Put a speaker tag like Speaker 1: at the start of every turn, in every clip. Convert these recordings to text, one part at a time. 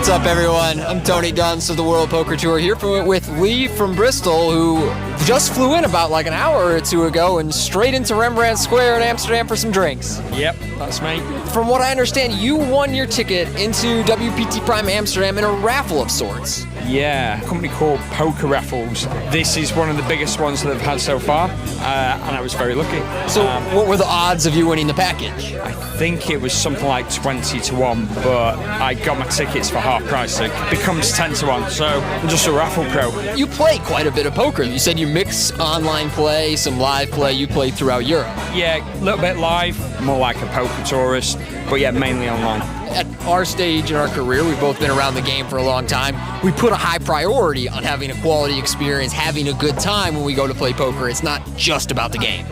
Speaker 1: What's up, everyone? I'm Tony Dunst of the World Poker Tour here with Leigh from Bristol, who just flew in about like an hour or two ago and straight into Rembrandt Square in Amsterdam for some drinks.
Speaker 2: Yep, that's me.
Speaker 1: From what I understand, you won your ticket into WPT Prime Amsterdam in a raffle of sorts.
Speaker 2: Yeah, a company called Poker Raffles. This is one of the biggest ones that they've had so far, and I was very lucky.
Speaker 1: So what were the odds of you winning the package?
Speaker 2: I think it was something like 20 to 1, but I got my tickets for half price. It becomes 10 to 1, so I'm just a raffle pro.
Speaker 1: You play quite a bit of poker. You said you mix online play, some live play. You play throughout Europe.
Speaker 2: Yeah, a little bit live, more like a poker tourist, but yeah, mainly online.
Speaker 1: At our stage in our career, we've both been around the game for a long time. We put a high priority on having a quality experience, having a good time when we go to play poker. It's not just about the game.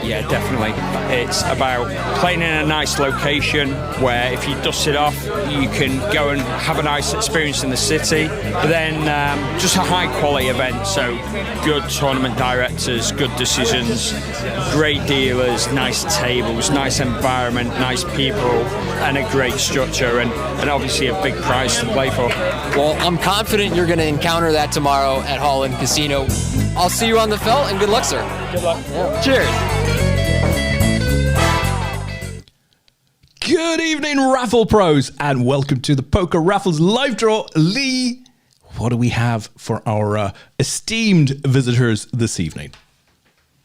Speaker 2: Yeah, definitely. It's about playing in a nice location where if you dust it off, you can go and have a nice experience in the city. But then just a high quality event, so good tournament directors, good decisions, great dealers, nice tables, nice environment, nice people, and a great structure, and obviously a big prize to play for.
Speaker 1: Well, I'm confident you're going to encounter that tomorrow at Holland Casino. I'll see you on the felt, and good luck, sir.
Speaker 2: Good luck.
Speaker 1: Yeah. Cheers.
Speaker 3: Good evening, Raffle Pros, and welcome to the Poker Raffles live draw. Leigh, what do we have for our esteemed visitors this evening?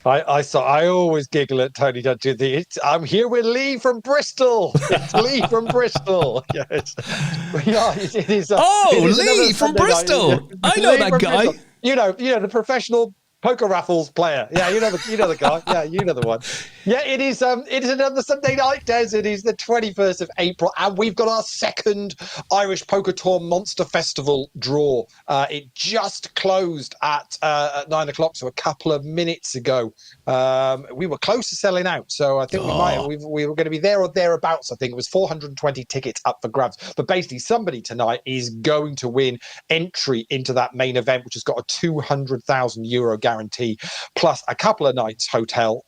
Speaker 4: I always giggle at Tony. Don't do the. I'm here with Leigh from Bristol. It's Leigh from Bristol. Yes, yeah, it is.
Speaker 3: Leigh from Bristol. I know that guy.
Speaker 4: Bristol. You know the professional poker raffles player. Yeah, you know the guy. Yeah, you know the one. Yeah, it is another Sunday night, Des. It is the 21st of April, and we've got our second Irish Poker Tour Monster Festival draw. It just closed at 9 o'clock, so a couple of minutes ago. We were close to selling out, so I think we were going to be there or thereabouts. I think it was 420 tickets up for grabs. But basically, somebody tonight is going to win entry into that main event, which has got a €200,000 guarantee, plus a couple of nights hotel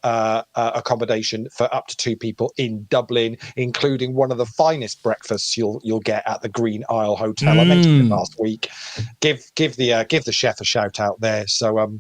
Speaker 4: accommodation for up to 2 people in Dublin, including one of the finest breakfasts you'll get at the Green Isle Hotel. I mentioned it last week. Give the chef a shout out there. So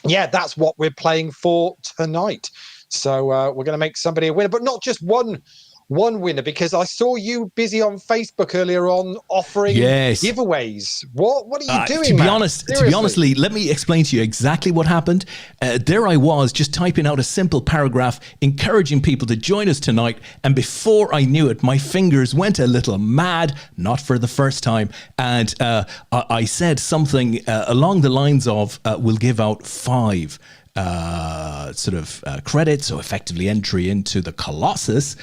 Speaker 4: yeah, that's what we're playing for tonight. So we're going to make somebody a winner, but not just one winner, because I saw you busy on Facebook earlier on offering giveaways. What are you doing?
Speaker 3: To be honest, Leigh, let me explain to you exactly what happened. There I was just typing out a simple paragraph encouraging people to join us tonight, and before I knew it, my fingers went a little mad, not for the first time, and I said something along the lines of we'll give out 5 credits, so effectively entry into the Colossus,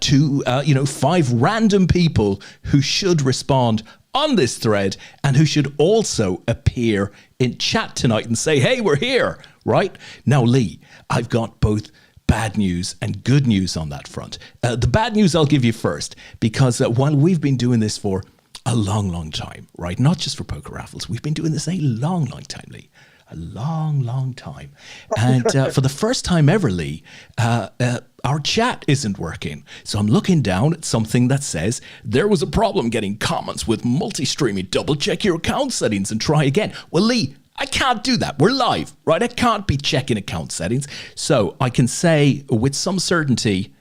Speaker 3: to 5 random people who should respond on this thread and who should also appear in chat tonight and say, hey, we're here, right? Now, Leigh, I've got both bad news and good news on that front. The bad news I'll give you first, because while we've been doing this for a long time, right? Not just for Poker Raffles, we've been doing this a long time, Leigh. A long time. And for the first time ever, Leigh, our chat isn't working. So I'm looking down at something that says, there was a problem getting comments with multi-streaming. Double check your account settings and try again. Well, Leigh, I can't do that. We're live, right? I can't be checking account settings. So I can say with some certainty,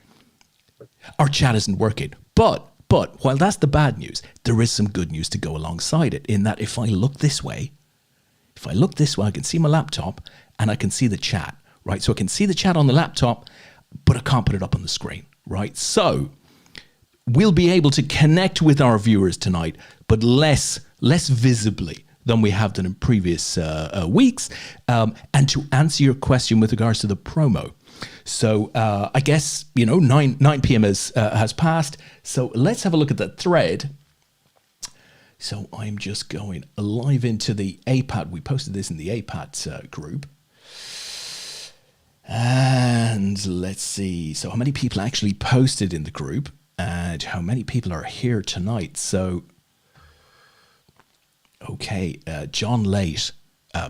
Speaker 3: our chat isn't working. But while that's the bad news, there is some good news to go alongside it, in that if I look this way, I can see my laptop and I can see the chat, right? So I can see the chat on the laptop, but I can't put it up on the screen, right? So we'll be able to connect with our viewers tonight, but less visibly than we have done in previous weeks. And to answer your question with regards to the promo. So I guess, 9 p.m. has passed. So let's have a look at that thread. So I'm just going live into the APAT. We posted this in the APAT group. And let's see. So how many people actually posted in the group and how many people are here tonight? So, okay, John Late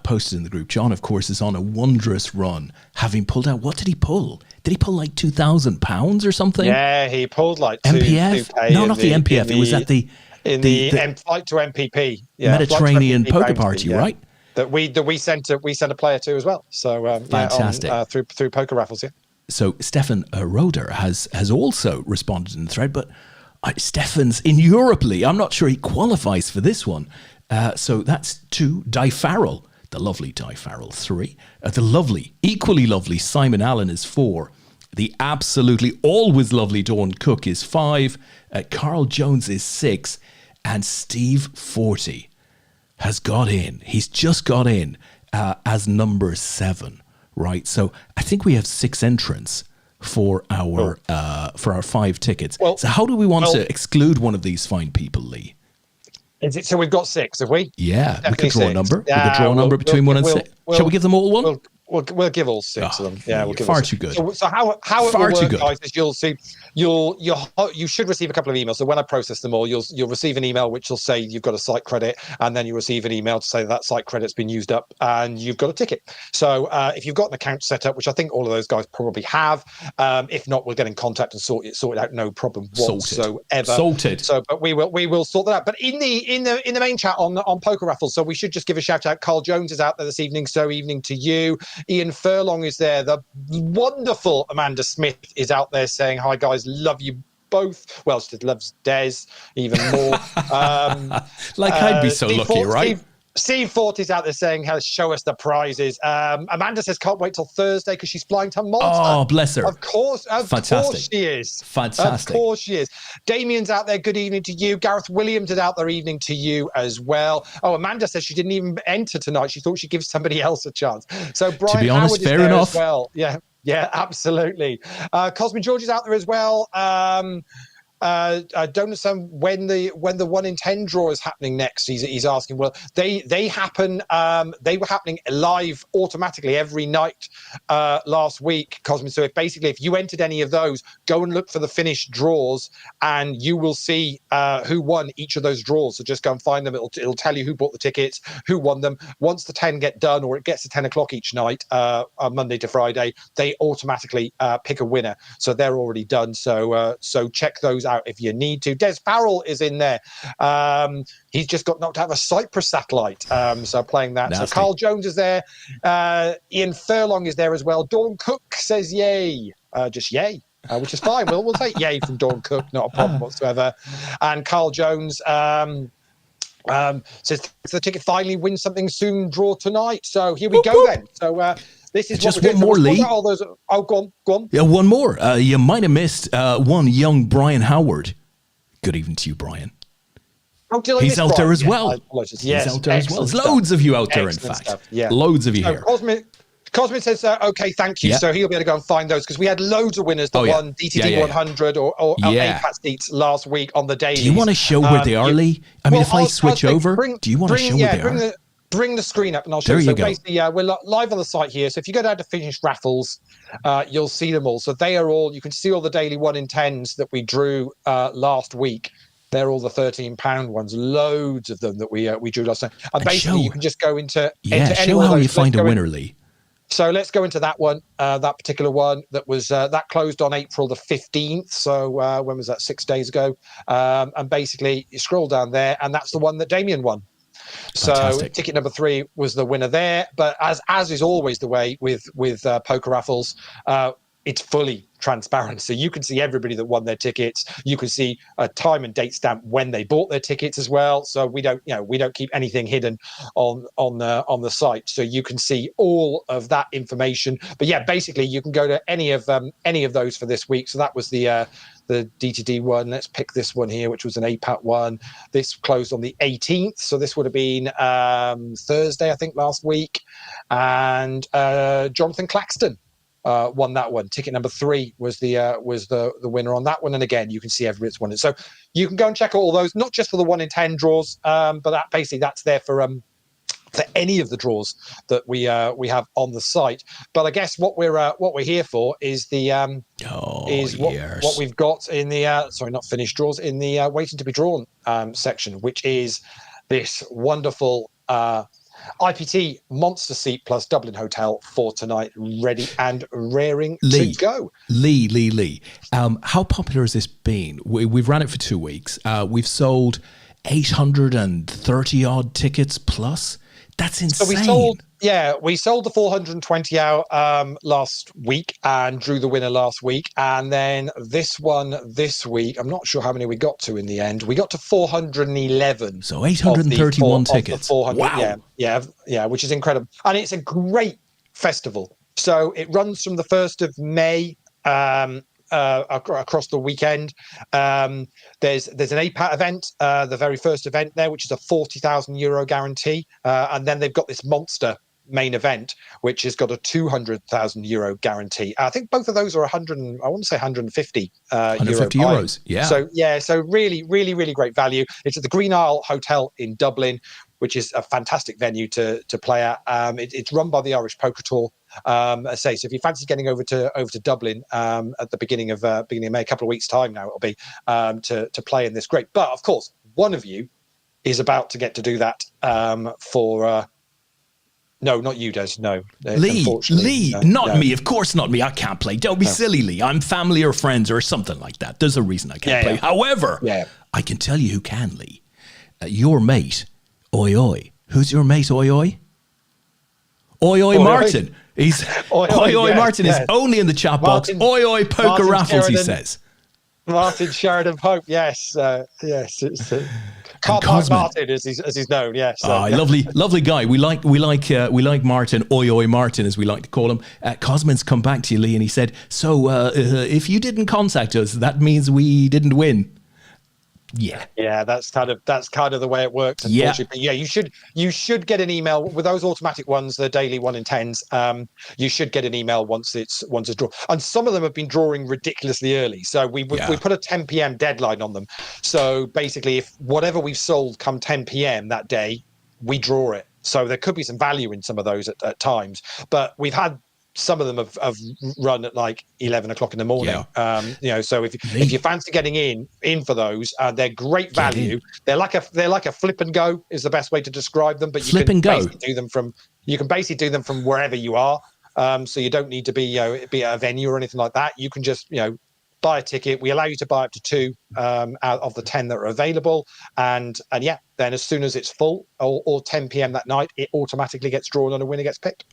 Speaker 3: posted in the group. John, of course, is on a wondrous run, having pulled out. What did he pull? Did he pull like £2,000 or something?
Speaker 4: Yeah, he pulled like
Speaker 3: MPF?
Speaker 4: $2K.
Speaker 3: No, not the MPF. It was at the
Speaker 4: in the flight to MPP,
Speaker 3: Mediterranean
Speaker 4: flight to MPP
Speaker 3: poker
Speaker 4: bounty,
Speaker 3: party, right?
Speaker 4: That we sent a player to as well. So
Speaker 3: fantastic.
Speaker 4: Through poker raffles, yeah.
Speaker 3: So Stefan Roder has also responded in the thread, but Stefan's in Europe, Lee. I'm not sure he qualifies for this one. So that's 2. Di Farrell, the lovely Di Farrell, 3. The lovely, equally lovely Simon Allen is 4. The absolutely always lovely Dawn Cook is 5. Carl Jones is 6. And Steve 40 has got in. He's just got in as number 7, right? So I think we have 6 entrants for our 5 tickets. Well, so how do we want to exclude one of these fine people, Lee?
Speaker 4: Is it, so we've got 6, have we?
Speaker 3: Yeah,
Speaker 4: definitely
Speaker 3: we could draw
Speaker 4: 6.
Speaker 3: a number. We could draw a number between 1 and 6. Shall we give them all 1?
Speaker 4: We'll give all 6 of them. Yeah, we'll give
Speaker 3: far too good.
Speaker 4: So how it will work, guys, is you'll see you should receive a couple of emails. So when I process them all, you'll receive an email which will say you've got a site credit, and then you receive an email to say that site credit's been used up and you've got a ticket. So if you've got an account set up, which I think all of those guys probably have, if not, we'll get in contact and sort it out. No problem whatsoever.
Speaker 3: Sorted.
Speaker 4: So, but we will sort that out. But in the main chat on Poker Raffles, so we should just give a shout out. Carl Jones is out there this evening. So evening to you. Ian Furlong is there. The wonderful Amanda Smith is out there saying, hi guys, love you both. Well, she loves Des even more.
Speaker 3: I'd be so lucky, right?
Speaker 4: Steve Fort is out there saying, show us the prizes. Amanda says, can't wait till Thursday because she's flying to Malta.
Speaker 3: Oh, bless her.
Speaker 4: Of course she is.
Speaker 3: Fantastic.
Speaker 4: Of course she is. Damien's out there. Good evening to you. Gareth Williams is out there. Evening to you as well. Oh, Amanda says she didn't even enter tonight. She thought she'd give somebody else a chance. So Brian
Speaker 3: to be honest,
Speaker 4: Howard is
Speaker 3: fair
Speaker 4: there
Speaker 3: enough.
Speaker 4: as well. Yeah, absolutely. Cosmin George is out there as well. I don't understand when the 1 in 10 draw is happening next. He's asking. Well, they happen. They were happening live automatically every night last week, Cosmin. So if you entered any of those, go and look for the finished draws, and you will see who won each of those draws. So just go and find them. It'll tell you who bought the tickets, who won them. Once the 10 get done, or it gets to 10 o'clock each night, Monday to Friday, they automatically pick a winner. So they're already done. So check those out if you need to. Des Farrell is in there. He's just got knocked out of a Cyprus satellite. So playing that. Nasty. So Carl Jones is there. Ian Furlong is there as well. Dawn Cook says yay. Just yay. Which is fine. We'll take yay from Dawn Cook. Not a problem whatsoever. And Carl Jones says the ticket finally wins something soon. Draw tonight. So here we go then. So this is
Speaker 3: just
Speaker 4: what
Speaker 3: one more, Lee.
Speaker 4: Go on.
Speaker 3: Yeah, one more. You might have missed one young Brian Howard. Good evening to you, Brian. He's out there as well.
Speaker 4: Yes,
Speaker 3: he's out there as well. There's
Speaker 4: stuff.
Speaker 3: loads of you out there,
Speaker 4: Excellent
Speaker 3: in fact.
Speaker 4: stuff. Yeah.
Speaker 3: Loads of you here.
Speaker 4: Cosmin says, okay, thank you.
Speaker 3: Yeah.
Speaker 4: So he'll be able to go and find those because we had loads of winners that won DTD 100 or APAT seats last week on the days.
Speaker 3: Do you want to show where they are, Lee? I mean, if I switch over, do you want to show where they are?
Speaker 4: Bring the screen up and I'll show you. So basically, we're live on the site here. So if you go down to finished raffles, you'll see them all. So they are all, you can see all the daily 1 in 10s that we drew last week. They're all the £13 ones. Loads of them that we drew last time. And basically, you can just go into
Speaker 3: show how you find a winner, Lee.
Speaker 4: So let's go into that one, that particular one that was that closed on April the 15th. So when was that? 6 days ago. And basically, you scroll down there, and that's the one that Damien won.
Speaker 3: Fantastic.
Speaker 4: So ticket number 3 was the winner there. But as is always the way with poker raffles, it's fully transparent. So you can see everybody that won their tickets. You can see a time and date stamp when they bought their tickets as well. So we don't keep anything hidden on the site. So you can see all of that information. But yeah, basically you can go to any of those for this week. So that was the DTD one. Let's pick this one here, which was an APAT one. This closed on the 18th. So this would have been Thursday, I think, last week. And Jonathan Claxton won that one. Ticket number 3 was the winner on that one. And again, you can see everybody's won it. So you can go and check all those, not just for the 1 in 10 draws, but that's there for any of the draws that we have on the site. But I guess what we're here for is what we've got in the not finished draws, in the waiting to be drawn section, which is this wonderful IPT Monster Seat plus Dublin Hotel for tonight, ready and raring to go.
Speaker 3: Lee. How popular has this been? We've ran it for 2 weeks. We've sold 830 odd tickets plus. That's insane.
Speaker 4: So we sold the 420 out last week and drew the winner last week. And then this one this week, I'm not sure how many we got to in the end. We got to 411.
Speaker 3: So 831 tickets.
Speaker 4: 400,
Speaker 3: wow.
Speaker 4: Yeah, which is incredible. And it's a great festival. So it runs from the 1st of May across the weekend. There's an APAT event, the very first event there, which is a €40,000 guarantee. And then they've got this monster main event, which has got a €200,000 guarantee. I think both of those are 150
Speaker 3: €150. Yeah.
Speaker 4: So really, really, really great value. It's at the Green Isle Hotel in Dublin, which is a fantastic venue to play at. It's run by the Irish Poker Tour. I say, so if you fancy getting over to Dublin at the beginning of May, a couple of weeks' time now, it'll be to play in this great. But of course, one of you is about to get to do that for. No, not you, Des. No,
Speaker 3: Leigh, not me. Of course, not me. I can't play. Don't be silly, Leigh. I'm family or friends or something like that. There's a reason I can't play. However, I can tell you who can, Leigh. Your mate, Oi Oi. Who's your mate, Oi Oi? Oi Oi Martin. He's Oi Martin is only in the chat box. Oi Oi Poker Raffles, he says.
Speaker 4: Martin Sheridan Pope. Yes. It's Martin, as he's known. Yes. Lovely
Speaker 3: guy. We like Martin. Oi Martin, as we like to call him. Cosman's come back to you, Leigh, and he said, "So if you didn't contact us, that means we didn't win."
Speaker 4: Yeah, that's kind of the way it works. Unfortunately, yeah, you should get an email with those automatic ones, the daily 1 in 10s. You should get an email once it's drawn, and some of them have been drawing ridiculously early. So we put a 10 p.m. deadline on them. So basically, if whatever we've sold come 10 p.m. that day, we draw it. So there could be some value in some of those at times, but we've had. Some of them have run at like 11 o'clock in the morning. So if you fancy getting in for those, they're great value. They're like a flip and go is the best way to describe them. But you can basically do them from wherever you are. So you don't need to be at a venue or anything like that. You can just buy a ticket. We allow you to buy up to 2 out of the 10 that are available, and then as soon as it's full or 10 p.m. that night, it automatically gets drawn and a winner gets picked.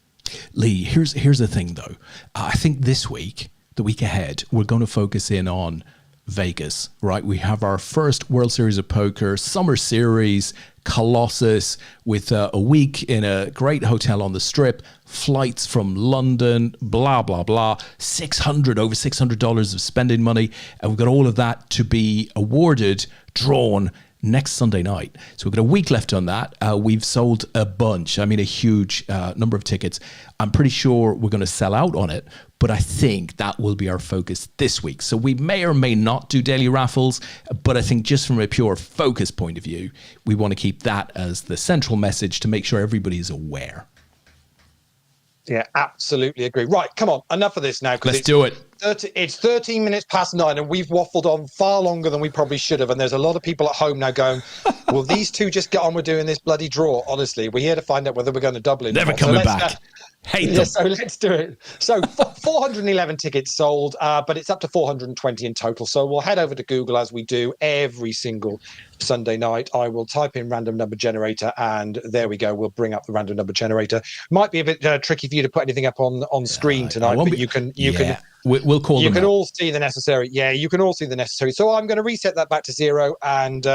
Speaker 3: Leigh, here's the thing, though. I think this week, the week ahead, we're going to focus in on Vegas, right? We have our first World Series of Poker Summer Series, Colossus, with a week in a great hotel on the Strip, flights from London, blah, blah, blah, over $600 of spending money. And we've got all of that to be awarded, drawn next Sunday night. So we've got a week left on that. We've sold a bunch. I mean, a huge number of tickets. I'm pretty sure we're going to sell out on it, but I think that will be our focus this week. So we may or may not do daily raffles, but I think just from a pure focus point of view, we want to keep that as the central message to make sure everybody is aware.
Speaker 4: Yeah, absolutely agree. Right, come on, enough of this now.
Speaker 3: Let's do it.
Speaker 4: It's 13 minutes past 9 and we've waffled on far longer than we probably should have. And there's a lot of people at home now going, will these two just get on with doing this bloody draw? Honestly, we're here to find out whether we're going to Dublin.
Speaker 3: Never coming back. Hate them.
Speaker 4: So let's do it. So 411 tickets sold, but it's up to 420 in total. So we'll head over to Google as we do every single Sunday night. I will type in random number generator and there we go. We'll bring up the random number generator. Might be a bit tricky for you to put anything up on screen tonight, but you can.
Speaker 3: We'll call them.
Speaker 4: You can all see the necessary. Yeah, you can all see the necessary. So I'm going to reset that back to 0 and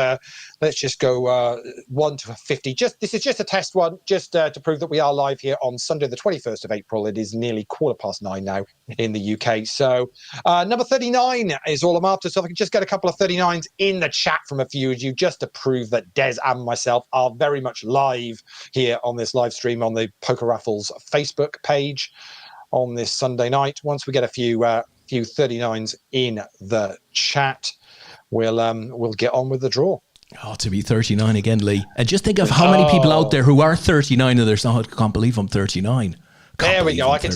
Speaker 4: let's just go 1 to 50. This is just a test one, just to prove that we are live here on Sunday, the 21st of April. It is nearly 9:15 now in the UK. So number 39 is all I'm after. So if I can just get a couple of 39s in the chat from a few of you, just to prove that Des and myself are very much live here on this live stream on the Poker Raffles Facebook page on this Sunday night. Once we get a few 39s in the chat, we'll get on with the draw.
Speaker 3: Oh, to be 39 again, Leigh. And just think of how many people out there who are 39 and they're saying, I can't believe I'm 39.
Speaker 4: There we go. I can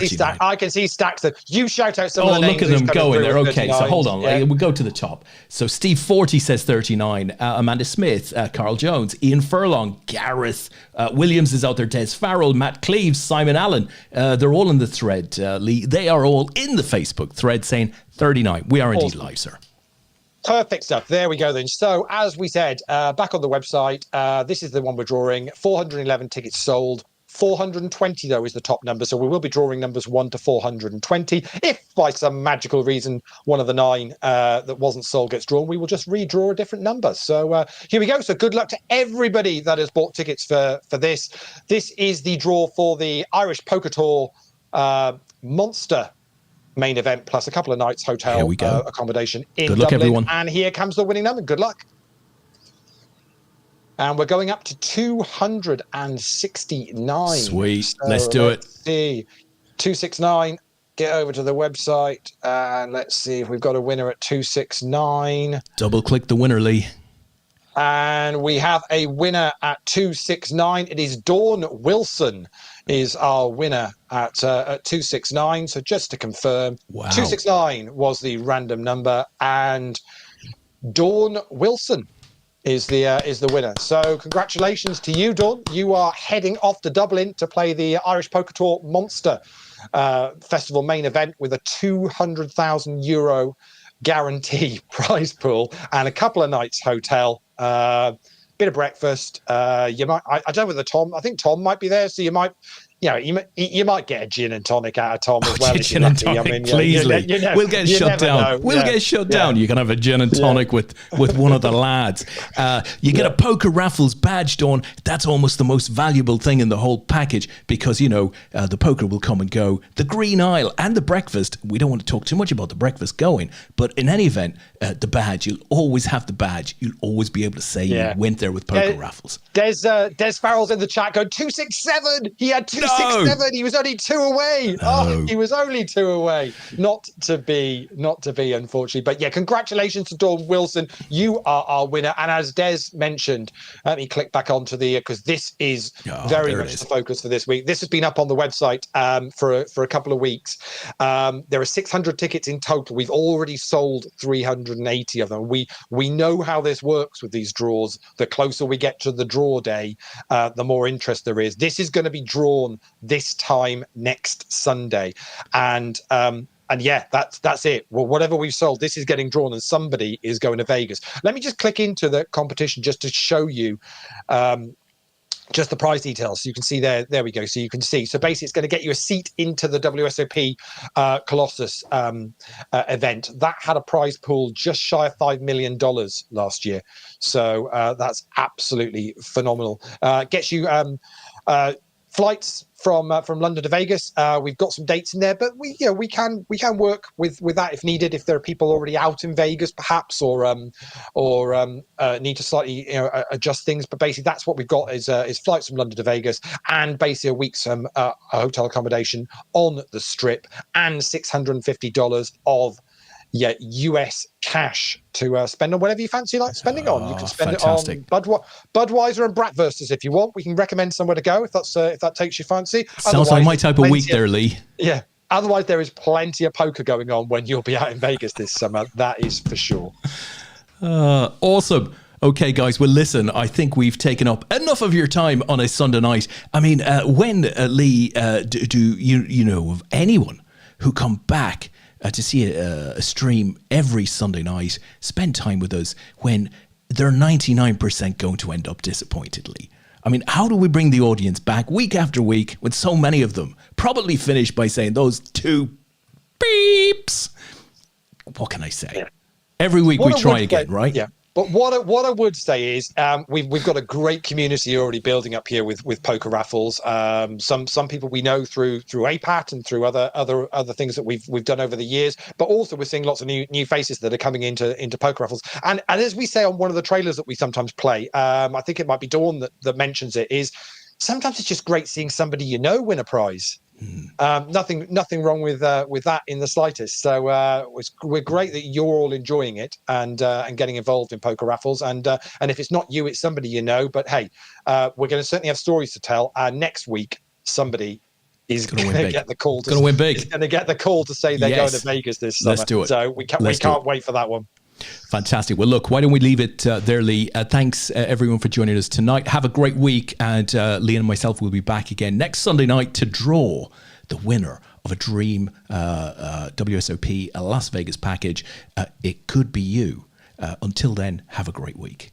Speaker 4: see stacks of you. Shout out some of the names.
Speaker 3: Look at them going there. Okay, so hold on. Yeah. We'll go to the top. So Steve 40 says 39. Amanda Smith, Carl Jones, Ian Furlong, Gareth Williams is out there. Des Farrell, Matt Cleves, Simon Allen. They're all in the thread, Leigh. They are all in the Facebook thread saying 39. We are indeed live, sir.
Speaker 4: Perfect stuff. There we go then. So as we said, back on the website, this is the one we're drawing. 411 tickets sold. 420 though is the top number, so we will be drawing numbers 1 to 420. If by some magical reason one of the 9 that wasn't sold gets drawn, we will just redraw a different number. So here we go. So good luck to everybody that has bought tickets for this. This is the draw for the Irish Poker Tour Monster main event, plus a couple of nights hotel accommodation in
Speaker 3: Good luck,
Speaker 4: Dublin.
Speaker 3: everyone.
Speaker 4: And here comes the winning number. Good luck. And we're going up to 269.
Speaker 3: Sweet.
Speaker 4: So
Speaker 3: let's do it.
Speaker 4: See. 269. Get over to the website and let's see if we've got a winner at 269.
Speaker 3: Double click the winner, Lee.
Speaker 4: And we have a winner at 269. It is Dawn Wilson is our winner at 269. So just to confirm, 269 was the random number, and Dawn Wilson is the winner. So congratulations to you, Dawn. You are heading off to Dublin to play the Irish Poker Tour Monster Festival main event with a €200,000 guarantee prize pool and a couple of nights hotel. Bit of breakfast. You might. I don't know whether Tom. I think Tom might be there, so you might. You might get a gin and tonic out of Tom as well.
Speaker 3: Gin and tonic, please, Lee. We'll get shut down. We'll get shut down. You can have a gin and tonic with one of the lads. You get a poker raffles badge, Dawn. That's almost the most valuable thing in the whole package because, the poker will come and go. The Green Isle and the breakfast, we don't want to talk too much about the breakfast going, but in any event, the badge, you'll always have the badge. You'll always be able to say you went there with poker raffles.
Speaker 4: Des Farrell's in the chat going 267. He had 267. He was only 2 away. He was only 2 away. Not to be, unfortunately. But yeah, congratulations to Dawn Wilson. You are our winner. And as Des mentioned, let me click back onto the because this is very much the focus for this week. This has been up on the website for a couple of weeks. There are 600 tickets in total. We've already sold 380 of them. We know how this works with these draws. The closer we get to the draw day, the more interest there is. This is going to be drawn this time next Sunday, and yeah, that's it. Well, whatever we've sold, this is getting drawn, and somebody is going to Vegas. Let me just click into the competition just to show you just the prize details. So you can see there we go. So you can see. So basically, it's going to get you a seat into the WSOP Colossus event. That had a prize pool just shy of $5 million last year. So that's absolutely phenomenal. Gets you flights from London to Vegas. We've got some dates in there, but we can work with that if needed. If there are people already out in Vegas, perhaps, or need to slightly adjust things. But basically, that's what we've got is flights from London to Vegas, and basically a week's hotel accommodation on the Strip, and $650 of US cash to spend on whatever you fancy like spending on. You can spend it on Budweiser and Bratwursters if you want. We can recommend somewhere to go if that takes your fancy.
Speaker 3: Sounds like my type of week there, Lee.
Speaker 4: Yeah. Otherwise, there is plenty of poker going on when you'll be out in Vegas this summer. That is for sure.
Speaker 3: Awesome. Okay, guys. Well, listen, I think we've taken up enough of your time on a Sunday night. I mean, when, Lee, do you know of anyone who come back to see a stream every Sunday night, spend time with us when they're 99% going to end up disappointedly? I mean, how do we bring the audience back week after week when so many of them probably finish by saying those 2 beeps? What can I say? Yeah. Every week we try again, right? Yeah.
Speaker 4: But what I would say is we've got a great community already building up here with poker raffles. Some people we know through APAT and through other things that we've done over the years. But also we're seeing lots of new faces that are coming into poker raffles. And as we say on one of the trailers that we sometimes play, I think it might be Dawn that mentions it, is sometimes it's just great seeing somebody win a prize. Nothing wrong with that in the slightest. So we're great that you're all enjoying it and getting involved in poker raffles. And if it's not you, it's somebody But hey, we're going to certainly have stories to tell. Next week, somebody is going to get the call. Going to
Speaker 3: win big.
Speaker 4: Is going to get the call to say they're going to Vegas this summer.
Speaker 3: Let's do it.
Speaker 4: So we can't wait for that one.
Speaker 3: Fantastic. Well, look, why don't we leave it there, Lee? Thanks, everyone, for joining us tonight. Have a great week. And Lee and myself will be back again next Sunday night to draw the winner of a dream WSOP Las Vegas package. It could be you. Until then, have a great week.